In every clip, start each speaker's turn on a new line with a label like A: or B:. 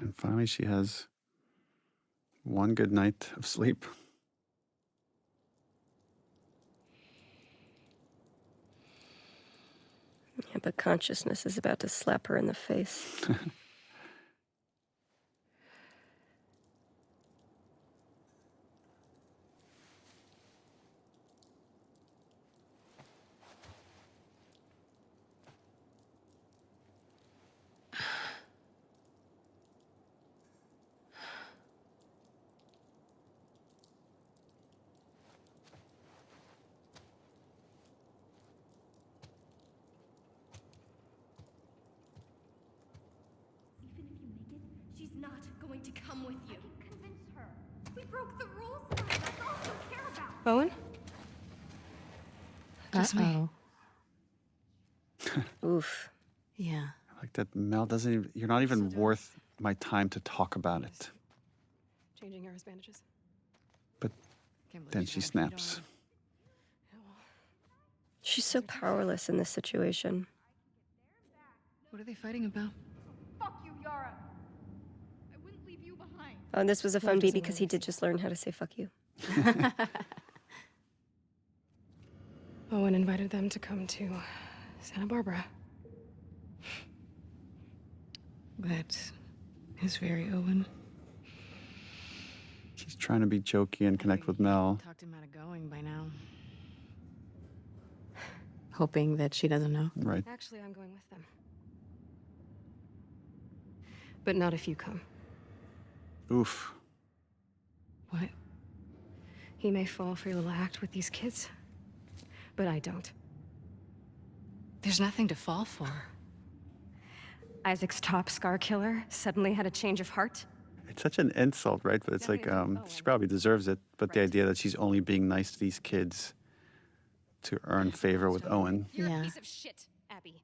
A: And finally she has one good night of sleep.
B: Yeah, but consciousness is about to slap her in the face. Owen?
C: Just me.
B: Oof.
C: Yeah.
A: Like that Mel doesn't even, you're not even worth my time to talk about it.
D: Changing Yara's bandages.
A: But then she snaps.
B: She's so powerless in this situation.
C: What are they fighting about?
E: Fuck you, Yara. I wouldn't leave you behind.
B: Oh, and this was a fun beat because he did just learn how to say fuck you.
D: Owen invited them to come to Santa Barbara.
C: That is very Owen.
A: She's trying to be jokey and connect with Mel.
C: Talked him out of going by now. Hoping that she doesn't know.
A: Right.
D: Actually, I'm going with them. But not if you come.
A: Oof.
D: What? He may fall for your little act with these kids, but I don't.
C: There's nothing to fall for.
D: Isaac's top scar killer suddenly had a change of heart.
A: It's such an insult, right? But it's like, she probably deserves it. But the idea that she's only being nice to these kids to earn favor with Owen.
D: You're
C: Yeah.
D: a piece of shit, Abby.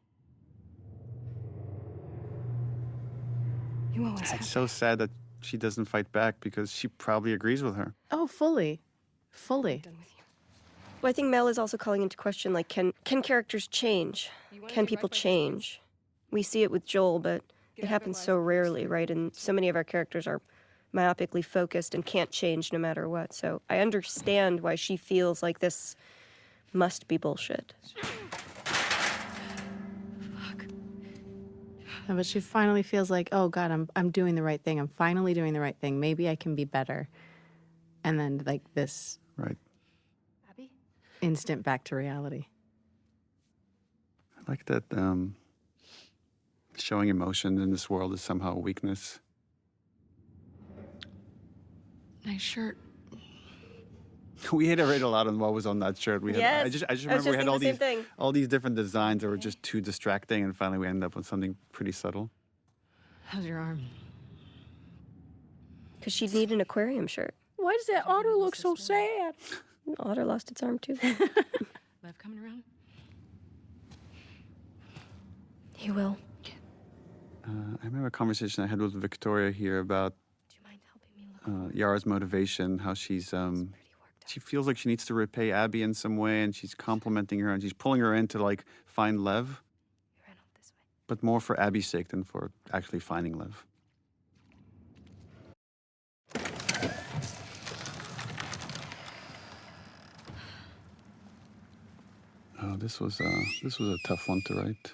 D: You always have.
A: It's so sad that she doesn't fight back because she probably agrees with her.
C: Oh, fully. Fully.
D: Done with you.
B: Well, I think Mel is also calling into question, like, can characters change? Can people change? We see it with Joel, but it happens so rarely, right? And so many of our characters are myopically focused and can't change no matter what. So I understand why she feels like this must be bullshit.
C: Fuck. No, but she finally feels like, oh God, I'm doing the right thing. I'm finally doing the right thing. Maybe I can be better. And then like this
A: Right.
D: Abby?
C: instant back to reality.
A: I like that showing emotion in this world is somehow a weakness.
C: Nice shirt.
A: We iterated a lot on what was on that shirt. We had,
B: Yes.
A: I just
B: I was
A: remember
B: just
A: we had
B: thinking the same thing.
A: all these different designs that were just too distracting, and finally we ended up with something pretty subtle.
C: How's your arm?
B: Because she'd need an aquarium shirt.
C: Why does that otter look so sad?
B: Otter lost its arm too.
C: Lev coming around?
B: He will.
A: I remember a conversation I had with Victoria here about
B: Do you mind helping me look?
A: Yara's motivation, how she's she feels like she needs to repay Abby in some way, and she's complimenting her and she's pulling her in to like find Lev,
B: We ran off this way.
A: but more for Abby's sake than for actually finding Lev. Oh, this was a tough one to write.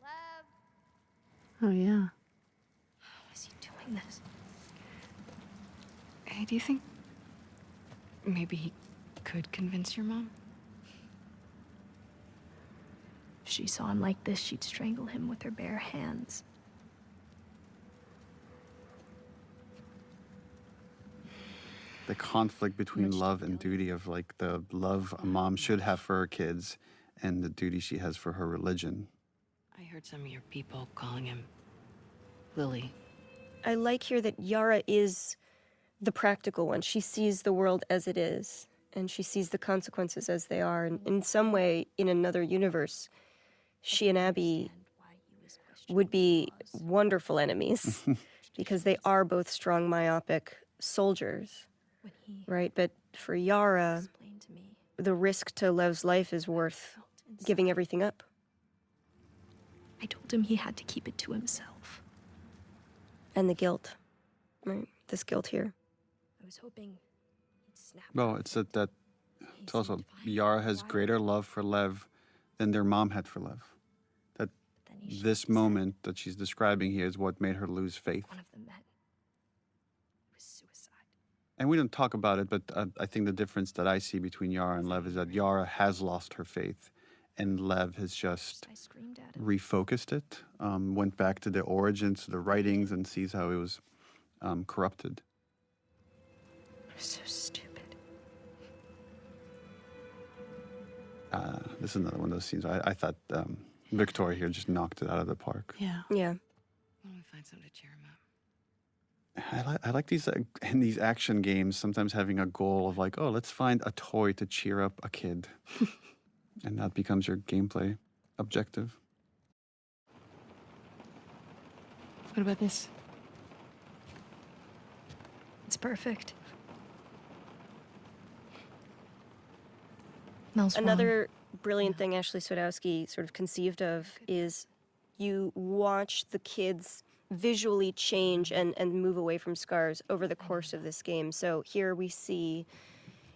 E: Lev.
C: Oh yeah.
B: How is he doing this?
D: Hey, do you think maybe he could convince your mom?
F: If she saw him like this, she'd strangle him with her bare hands.
A: The conflict between love and duty, of like the love a mom should have for her kids and the duty she has for her religion.
C: I heard some of your people calling him Lily.
B: I like here that Yara is the practical one. She sees the world as it is, and she sees the consequences as they are. And in some way, in another universe, she and Abby would be wonderful enemies because they are both strong, myopic soldiers, right? But for Yara, the risk to Lev's life is worth giving everything up.
F: I told him he had to keep it to himself.
B: And the guilt, right? This guilt here.
D: I was hoping he'd snap.
A: Well, it's that it's also Yara has greater love for Lev than their mom had for Lev. That this moment that she's describing here is what made her lose faith.
D: One of the men. It was suicide.
A: And we don't talk about it, but I think the difference that I see between Yara and Lev is that Yara has lost her faith, and Lev has just
D: I screamed at him.
A: refocused it, went back to the origins, to the writings, and sees how it was corrupted.
D: I was so stupid.
A: This is another one of those scenes. I thought Victoria here just knocked it out of the park.
C: Yeah.
B: Yeah.
G: Why don't we find something to cheer him up?
A: I like these in these action games. Sometimes having a goal of like, oh, let's find a toy to cheer up a kid, and that becomes your gameplay objective.
G: What about this?
D: It's perfect.
F: Mel's wrong.
B: Another brilliant thing Ashley Swadowski sort of conceived of is you watch the kids visually change and move away from scars over the course of this game. So here we see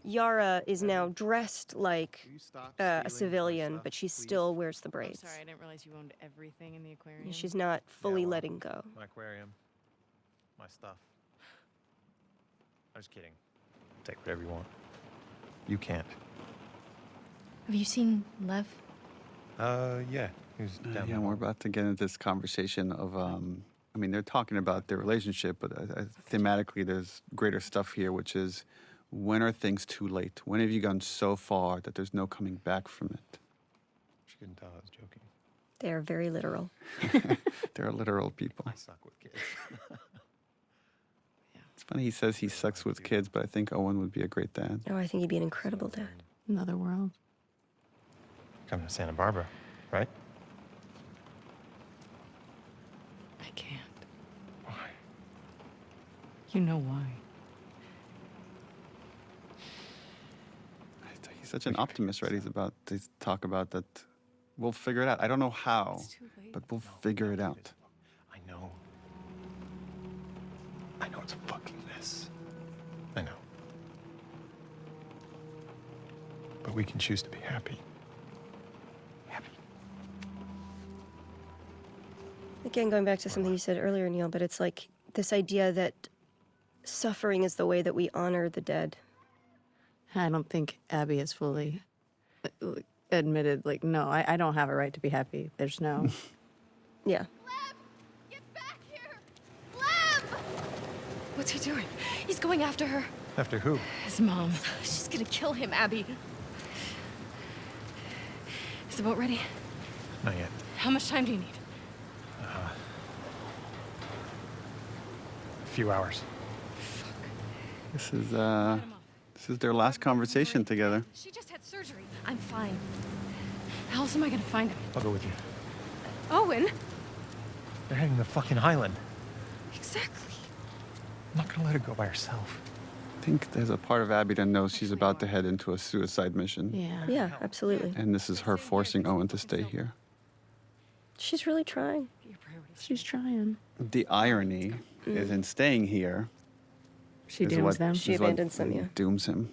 B: Yara is now dressed like a civilian, but she still wears the
C: I'm
B: braids.
C: sorry, I didn't realize you owned everything in the aquarium.
B: She's not fully
H: well,
B: letting go.
H: My aquarium, my stuff. I was kidding. Take whatever you want. You can't.
F: Have you seen Lev?
H: Yeah. He was down
A: Yeah,
H: the
A: we're
H: hall.
A: about to get into this conversation of, I mean, they're talking about their relationship, but thematically there's greater stuff here, which is when are things too late? When have you gone so far that there's no coming back from it?
H: She couldn't tell I was joking.
B: They are very literal.
A: They're literal people.
H: I suck with kids.
A: It's funny he says he sucks with kids, but I think Owen would be a great dad.
B: Oh, I think he'd be an incredible dad.
C: Another world.
H: Coming to Santa Barbara, right?
C: I can't.
H: Why?
C: You know why.
A: He's such an optimist, right? He's about to talk about that. We'll figure it out. I don't know how, but we'll figure it out.
H: I know. I know it's a fucking mess. I know. But we can choose to be happy. Happy.
B: Again, going back to something you said earlier, Neil, but it's like this idea that suffering is the way that we honor the dead.
C: I don't think Abby has fully admitted, like, no, I don't have a right to be happy. There's no.
B: Yeah.
E: Lev! Get back here! Lev!
D: What's he doing? He's going after her.
H: After who?
D: His mom. She's gonna kill him, Abby. Is the boat ready?
H: Not yet.
D: How much time do you need?
H: A few hours.
A: This is their last conversation together.
D: She just had surgery. I'm fine. How else am I gonna find him?
H: I'll go with you.
D: Owen?
H: They're heading to the fucking island.
D: Exactly.
H: I'm not gonna let her go by herself.
A: I think there's a part of Abby that knows she's about to head into a suicide mission.
C: Yeah.
B: Yeah, absolutely.
A: And this is her forcing Owen to stay here.
B: She's really trying.
C: She's trying.
A: The irony is in staying here.
C: She
A: is
C: dooms
A: what-
C: them.
B: She
A: is what
B: abandons them, yeah.
A: Dooms him.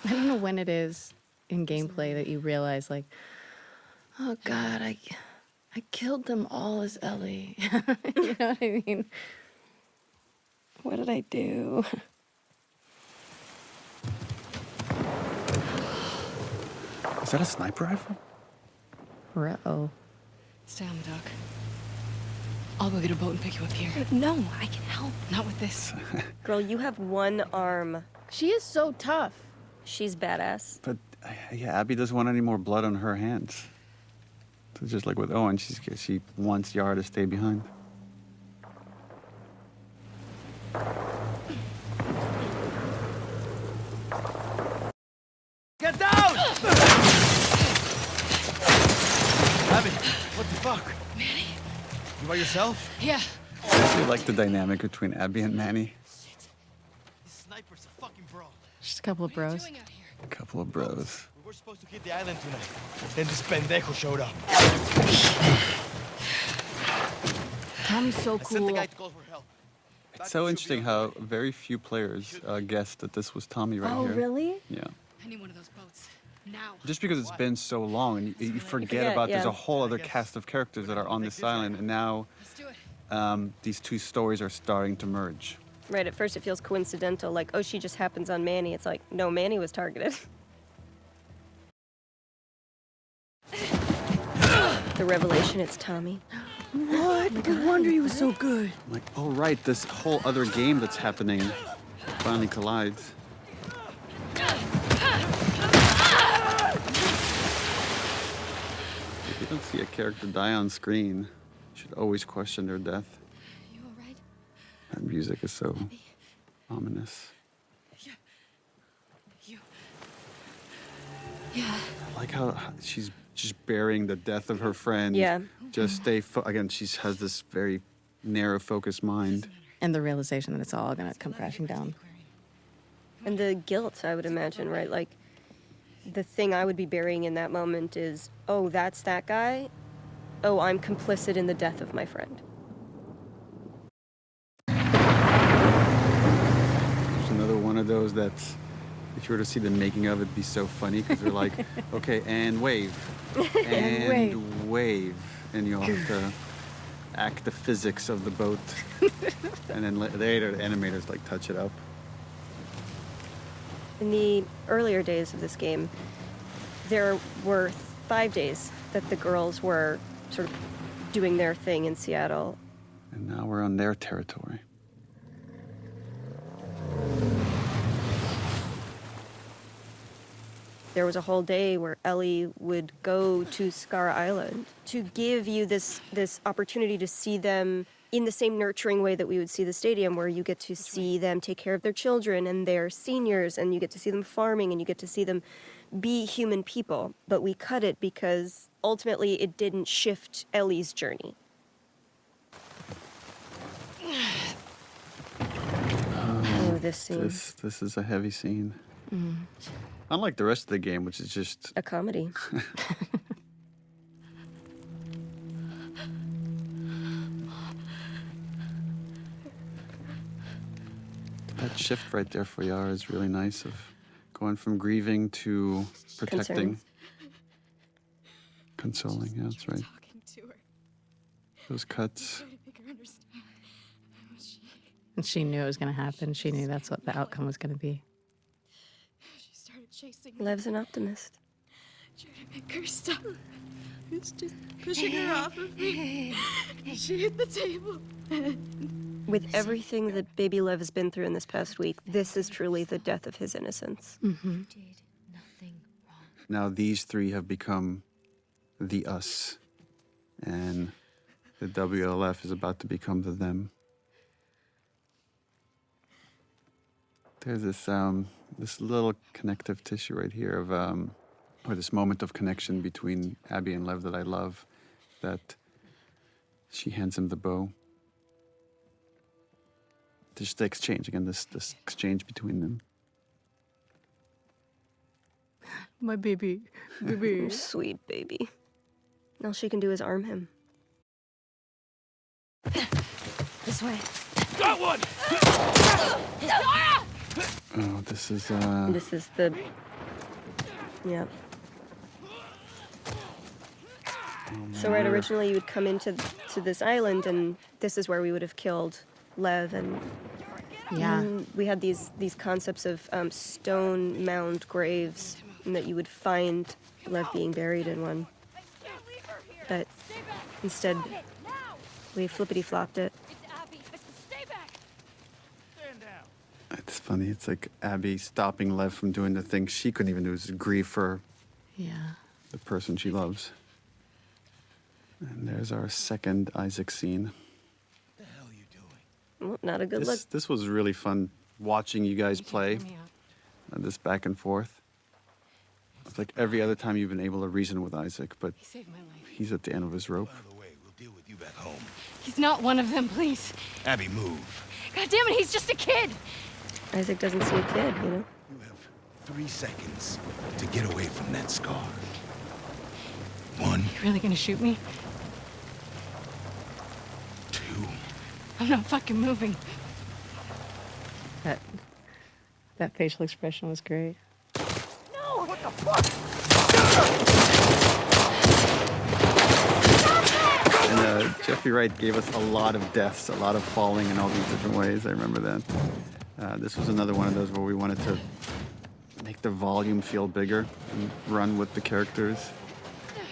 C: I don't know when it is in gameplay that you realize, like, oh God, I killed them all as Ellie. You know what I mean? What did I do?
A: Is that a sniper rifle?
C: Uh-oh.
G: Stay on the dock. I'll go get a boat and pick you up here.
D: No, I can help.
G: Not with this.
B: Girl, you have one arm.
C: She is so tough.
B: She's badass.
A: But yeah, Abby doesn't want any more blood on her hands. So just like with Owen, she wants Yara to stay behind.
I: Get down! Abby, what the fuck? Manny? You by yourself?
G: Yeah.
A: I really like the dynamic between Abby and Manny.
I: This sniper's a fucking bro.
C: Just a couple of bros.
G: Doing out here.
A: A couple of bros.
I: We're We're supposed to hit the island tonight. Then this pendejo showed up.
C: Tommy's so
I: I sent the
C: cool.
I: guy to call for help.
A: It's so interesting how very few players guessed that this was Tommy right
C: Oh,
A: here.
C: really?
A: Yeah.
G: I need one of those boats. Now.
A: Just because it's been so long and you forget
B: forget,
A: about there's
B: yeah.
A: a whole other cast of characters that are on this island, and now
G: Let's do it.
A: these two stories are starting to merge.
B: Right, at first it feels coincidental, like, oh, she just happens on Manny. It's like, no, Manny was targeted. The revelation, it's Tommy.
C: What? No wonder he was so good.
A: I'm like, oh right, this whole other game that's happening finally collides. If you don't see a character die on screen, you should always question their death.
G: You all right?
A: That music is so ominous.
G: Yeah.
A: I like how she's just burying the death of her friend.
B: Yeah.
A: Just stay, again, she has this very narrow focused mind.
C: And the realization that it's all gonna come crashing down.
B: And the guilt, I would imagine, right? Like, the thing I would be burying in that moment is, oh, that's that guy? Oh, I'm complicit in the death of my friend.
A: There's another one of those that's, if you were to see the making of it, it'd be so funny because they're like, okay, and wave, and wave, and you'll have to act the physics of the boat, and then later the animators like touch it up.
B: In the earlier days of this game, there were 5 days that the girls were sort of doing their thing in Seattle.
A: And now we're on their territory.
B: There was a whole day where Ellie would go to Scar Island to give you this opportunity to see them in the same nurturing way that we would see the stadium, where you get to see them take care of their children and their seniors, and you get to see them farming, and you get to see them be human people. But we cut it because ultimately it didn't shift Ellie's journey. Oh, this scene.
A: This is a heavy scene. Unlike the rest of the game, which is just
B: A comedy.
A: that shift right there for Yara is really nice, of going from grieving to protecting, consoling. Yeah, that's right.
G: Talking to her.
A: Those cuts.
G: To make her understand.
C: And she knew it was gonna happen. She knew that's what the outcome was gonna be.
G: She started chasing me.
B: Lev's an optimist.
G: Trying to make her stop. I was just pushing her off of me. She hit the table.
B: With everything that baby Lev has been through in this past week, this is truly the death of his innocence.
C: Mm-hmm.
A: Now these three have become the us, and the WLF is about to become the them. There's this little connective tissue right here of or this moment of connection between Abby and Lev that I love, that she hands him the bow. Just the exchange again, this exchange between them.
C: My baby, baby.
B: Sweet baby. All she can do is arm him.
D: This way.
I: Got one!
A: Oh, this is
B: This is the... Yeah. So right, originally you would come into this island, and this is where we would have killed Lev, and
C: Yeah.
B: we had these concepts of stone mound graves, and that you would find Lev being buried in one. But instead, we flippity-flopped it.
A: it's funny. It's like Abby stopping Lev from doing the thing she couldn't even do, is grieve for
C: Yeah.
A: the person she loves. And there's our second Isaac scene.
I: What the hell are you doing?
B: Well, not a good look.
A: This was really fun watching you guys play, this back and forth. It's like every other time you've been able to reason with Isaac, but
G: He saved my life.
A: he's at the end of his rope.
I: Out of the way, we'll deal with you back home.
G: He's not one of them, please.
I: Abby, move.
G: God damn it, he's just a kid.
B: Isaac doesn't see a kid, you know?
I: You have
J: 3 seconds to get away from that scar. 1,
D: You really gonna shoot me?
J: 2.
D: I'm not fucking moving.
C: That facial expression was great.
A: And Jeffrey Wright gave us a lot of deaths, a lot of falling in all these different ways. I remember that. This was another one of those where we wanted to make the volume feel bigger and run with the characters.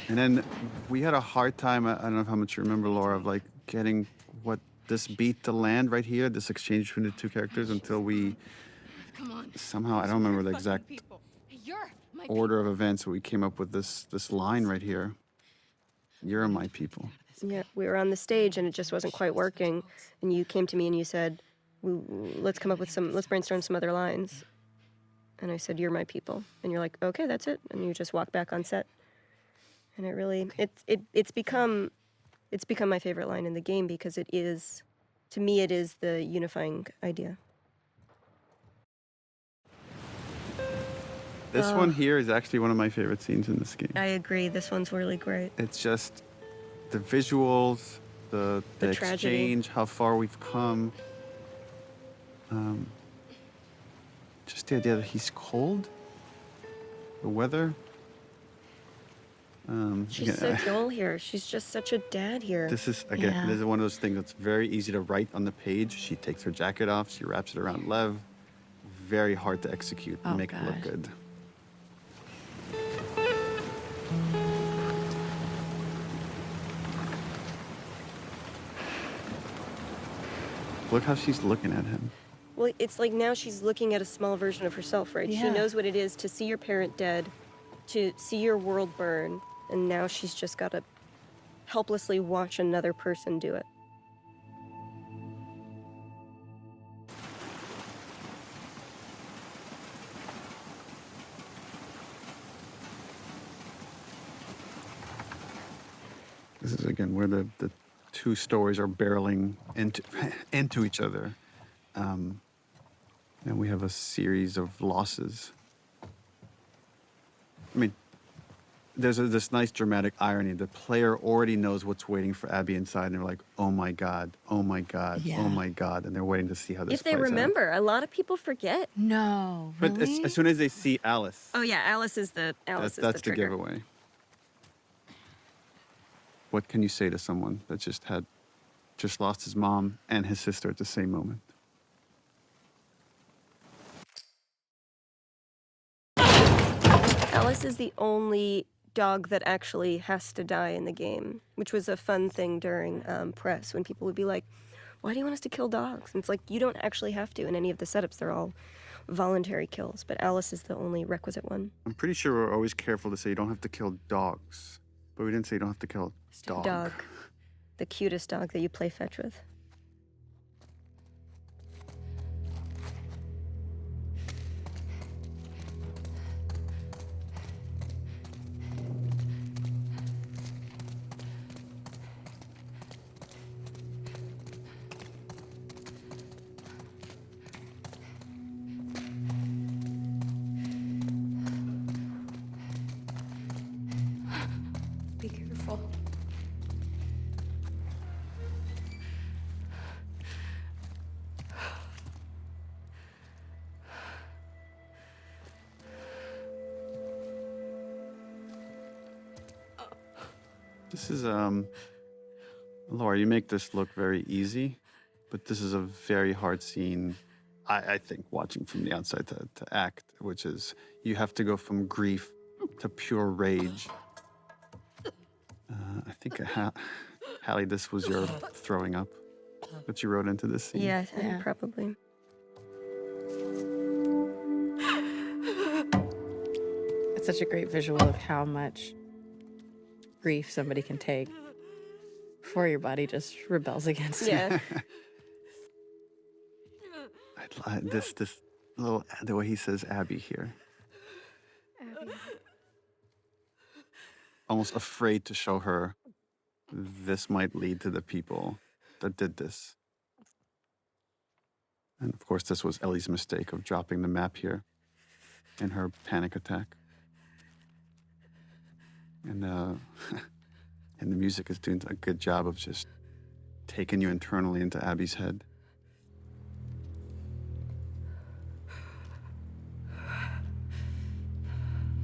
A: And then we had a hard time, I don't know how much you remember, Laura, of like getting what this beat to land right here, this exchange between the two characters, until we somehow, I don't remember the exact order of events, but we came up with this line right here. You're my people.
B: Yeah, we were on the stage and it just wasn't quite working. And you came to me and you said, let's come up with let's brainstorm some other lines. And I said, you're my people. And you're like, okay, that's it. And you just walk back on set. And it really, it's become my favorite line in the game because it is, to me, it is the unifying idea.
A: This one here is actually one of my favorite scenes in this game.
B: I agree. This one's really great.
A: It's just the visuals, the exchange, how far we've come. Just the idea that he's cold, the weather.
B: She's so dull here. She's just such a dad here.
A: This is, again, this is one of those things that's very easy to write on the page. She takes her jacket off, she wraps it around Lev. Very hard to execute and make it look good. Look how she's looking at him.
B: Well, it's like now she's looking at a small version of herself, right?
C: Yeah.
B: She knows what it is to see your parent dead, to see your world burn, and now she's just got to helplessly watch another person do it.
A: This is, again, where the two stories are barreling into each other. And we have a series of losses. I mean, there's this nice dramatic irony. The player already knows what's waiting for Abby inside, and they're like, oh my God, oh my God, oh my God. And they're waiting to see how this
B: If they
A: plays out.
B: remember, a lot of people forget.
C: No,
A: But
C: really?
A: as soon as they see Alice,
B: Oh yeah, Alice is the
A: that's the
B: trigger.
A: giveaway. What can you say to someone that just lost his mom and his sister at the same moment?
B: Alice is the only dog that actually has to die in the game, which was a fun thing during press when people would be like, why do you want us to kill dogs? And it's like, you don't actually have to in any of the setups. They're all voluntary kills, but Alice is the only requisite one.
A: I'm pretty sure we're always careful to say you don't have to kill dogs, but we didn't say you don't have to kill a dog.
B: Dog. The cutest dog that you play fetch with.
D: Be careful.
A: This is, Laura, you make this look very easy, but this is a very hard scene, I think, watching from the outside to act, which is you have to go from grief to pure rage. I think, Halley, this was your throwing up that you wrote into this scene.
B: Yeah, probably.
C: It's such a great visual of how much grief somebody can take before your body just rebels against it.
B: Yeah.
A: This little, the way he says Abby here.
D: Abby.
A: Almost afraid to show her this might lead to the people that did this. And of course, this was Ellie's mistake of dropping the map here. in her panic attack. And and the music is doing a good job of just taking you internally into Abby's head.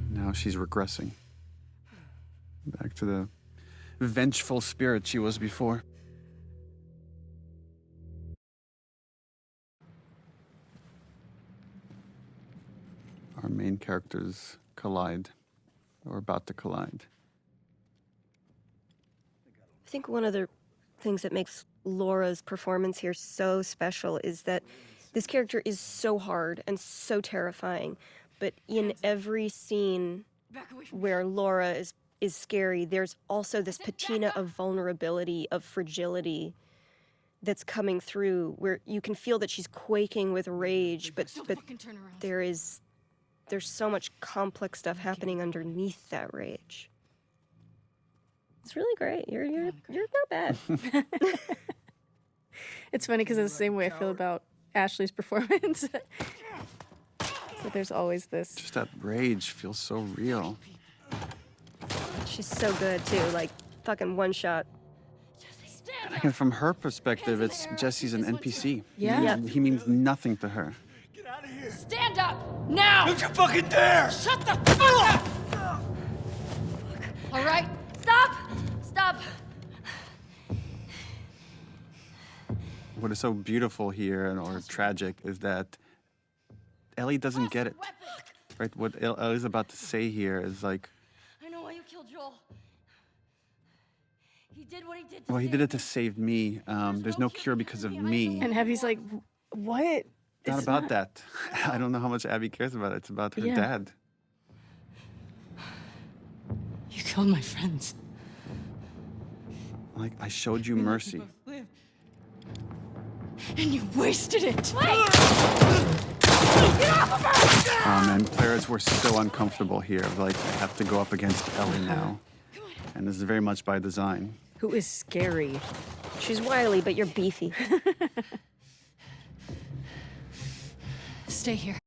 A: Now she's regressing back to the vengeful spirit she was before. Our main characters collide, or about to collide.
B: I think one of the things that makes Laura's performance here so special is that this character is so hard and so terrifying, but in every scene where Laura is scary, there's also this patina of vulnerability, of fragility that's coming through, where you can feel that she's quaking with rage, but there's so much complex stuff happening underneath that rage. It's really great. You're not bad.
C: It's funny because it's the same way I feel about Ashley's performance. So there's always this.
A: Just that rage feels so real.
B: She's so good too, like fucking one shot.
A: And from her perspective, it's Jesse's an NPC.
C: Yeah.
A: He means nothing to her.
E: Stand up! Now!
I: Don't you fucking dare!
E: Shut the fuck up! All right? Stop! Stop!
A: What is so beautiful here, or tragic, is that Ellie doesn't get it. Right? What Ellie's about to say here is like,
E: I know why you killed Joel. He did what he did.
A: well, he did it to save me. There's no cure because of me.
C: And Abby's like, what?
A: It's not about that. I don't know how much Abby cares about it. It's about her dad.
G: You killed my friends.
A: Like, I showed you mercy.
G: And you wasted it.
A: And Claire's were so uncomfortable here. Like, I have to go up against Ellie now. And this is very much by design.
C: Who is scary?
B: She's wily, but you're beefy.
G: Stay here.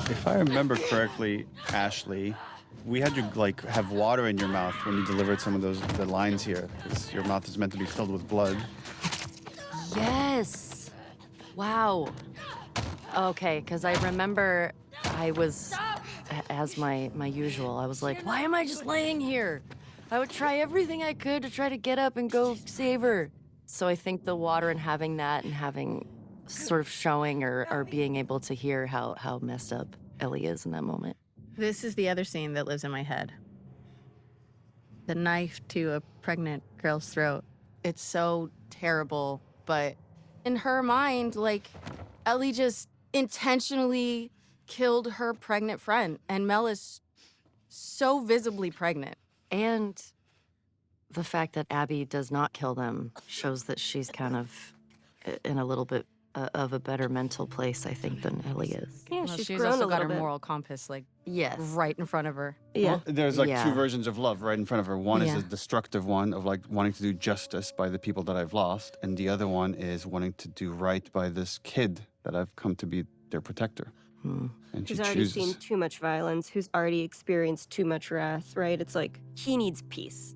A: If I remember correctly, Ashley, we had you like have water in your mouth when you delivered some of the lines here, because your mouth is meant to be filled with blood.
K: Yes. Wow. Okay, because I remember I was, as my usual, I was like, why am I just laying here? I would try everything I could to try to get up and go save her. So I think the water and having that and having sort of showing or being able to hear how messed up Ellie is in that moment.
C: This is the other scene that lives in my head. The knife to a pregnant girl's throat.
K: It's so terrible, but in her mind, like, Ellie just intentionally killed her pregnant friend, and Mel is so visibly pregnant. And the fact that Abby does not kill them shows that she's kind of in a little bit of a better mental place, I think, than Ellie is.
B: Yeah,
C: Well,
B: she's
C: she's
B: grown
C: also
B: a
C: got
B: little
C: her
B: bit.
C: moral compass, like,
K: Yes.
C: right in front of her.
B: Yeah.
A: Well, there's like
K: Yeah.
A: two versions of love right in front of her. One is
K: Yeah.
A: a destructive one of like wanting to do justice by the people that I've lost, and the other one is wanting to do right by this kid that I've come to be their protector. And she
B: Who's already
A: chooses.
B: seen too much violence, who's already experienced too much wrath, right? It's like, he needs peace.